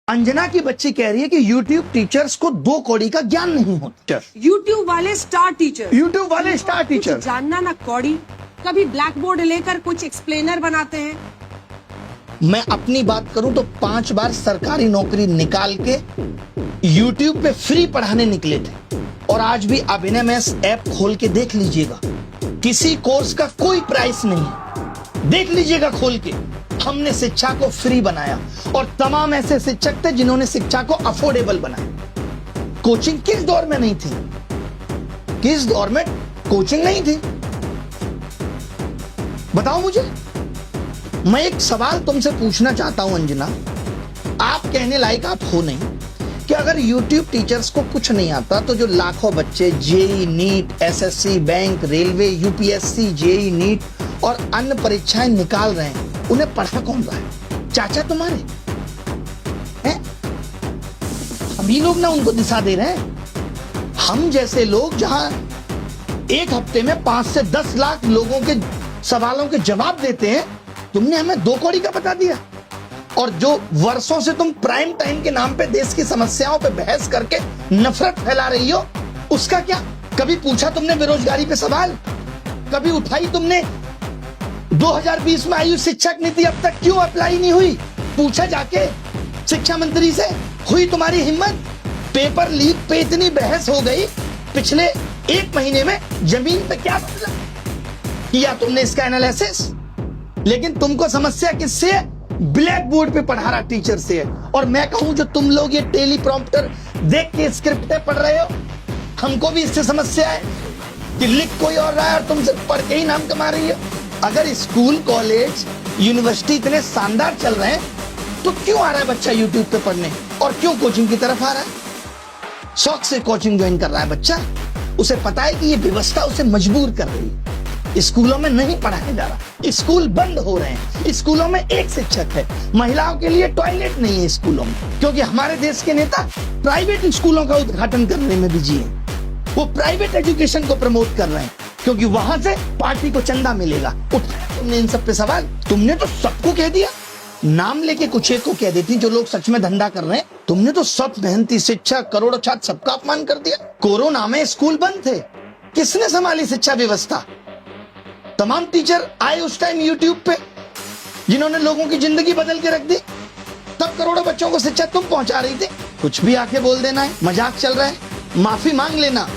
अंजना की बच्ची कह रही है कि YouTube टीचर्स को 2 कौड़ी का ज्ञान नहीं होता। YouTube वाले स्टार टीचर, YouTube वाले स्टार टीचर जानना ना कौड़ी, कभी ब्लैक बोर्ड लेकर कुछ एक्सप्लेनर बनाते हैं। मैं अपनी बात करूं तो 5 बार सरकारी नौकरी निकाल के YouTube पे फ्री पढ़ाने निकले थे। और आज भी अभिनय मैथ्स ऐप खोल के देख लीजिएगा, किसी कोर्स का कोई प्राइस नहीं, देख लीजिएगा खोल के। हमने शिक्षा को फ्री बनाया और तमाम ऐसे शिक्षक थे जिन्होंने शिक्षा को अफोर्डेबल बनाया। कोचिंग किस दौर में नहीं थी? किस दौर में कोचिंग नहीं थी? बताओ मुझे। मैं एक सवाल तुमसे पूछना चाहता हूं अंजना, आप कहने लायक आप हो नहीं कि अगर YouTube टीचर्स को कुछ नहीं आता तो जो लाखों बच्चे JEE NEET, SSC, bank, railway, UPSC, JEE NEET और अन्य परीक्षाएं निकाल रहे हैं, उन्हें पढ़ा कौन रहा है? चाचा तुम्हारे हैं? हम ही लोग ना उनको दिशा दे रहे हैं। हम जैसे लोग जहां एक हफ्ते में 5 से 10 लाख लोगों के सवालों के जवाब देते हैं, तुमने हमें 2 कौड़ी का बता दिया। और जो वर्षों से तुम प्राइम टाइम के नाम पे देश की समस्याओं पे बहस करके नफरत फैला रही हो, उसका क्या? कभी पूछा तुमने बेरोजगारी पे सवाल? कभी उठाई तुमने 2020 में आयु शिक्षक नीति अब तक क्यों अप्लाई नहीं हुई? पूछा जाके शिक्षा मंत्री से? हुई तुम्हारी हिम्मत? पेपर लीक पे इतनी बहस हो गई, पिछले 1 महीने में जमीन पे क्या बदला? किया तुमने इसका एनालिसिस? लेकिन तुमको समस्या किससे है? ब्लैक बोर्ड पे पढ़ा रहा टीचर से है। और मैं कहूं जो तुम लोग ये टेलीप्रॉम्प्टर देख के स्क्रिप्टें पढ़ रहे हो, हमको भी इससे समस्या है कि लिख कोई और रहा है और तुम सिर्फ पढ़ के ही नाम कमा रही हो। अगर स्कूल, कॉलेज, यूनिवर्सिटी इतने शानदार चल रहे हैं तो क्यों आ रहा है बच्चा YouTube पे पढ़ने? और क्यों कोचिंग की तरफ आ रहा है? शौक से कोचिंग ज्वाइन कर रहा है बच्चा, उसे पता है कि ये व्यवस्था उसे मजबूर कर रही है। स्कूलों में नहीं पढ़ाया जा रहा, स्कूल बंद हो रहे हैं, स्कूलों में एक शिक्षक है, महिलाओं के लिए टॉयलेट नहीं है स्कूलों में, क्योंकि हमारे देश के नेता प्राइवेट स्कूलों का उद्घाटन करने में बिजी है। वो प्राइवेट एजुकेशन को प्रमोट कर रहे हैं क्योंकि वहां से पार्टी को चंदा मिलेगा। उठाया तुमने इन सब पे सवाल? तुमने तो सबको कह दिया, नाम लेके कुछ एक को कह देती जो लोग सच में धंधा कर रहे हैं। तुमने तो सब मेहनती शिक्षक, करोड़ों छात्र, सबका अपमान कर दिया। कोरोना में स्कूल बंद थे, किसने संभाली शिक्षा व्यवस्था? तमाम टीचर आए उस टाइम YouTube पे जिन्होंने लोगों की जिंदगी बदल के रख दी। तब करोड़ों बच्चों को शिक्षा तुम पहुंचा रही थी। कुछ भी आके बोल देना है, मजाक चल रहा है, माफी मांग लेना।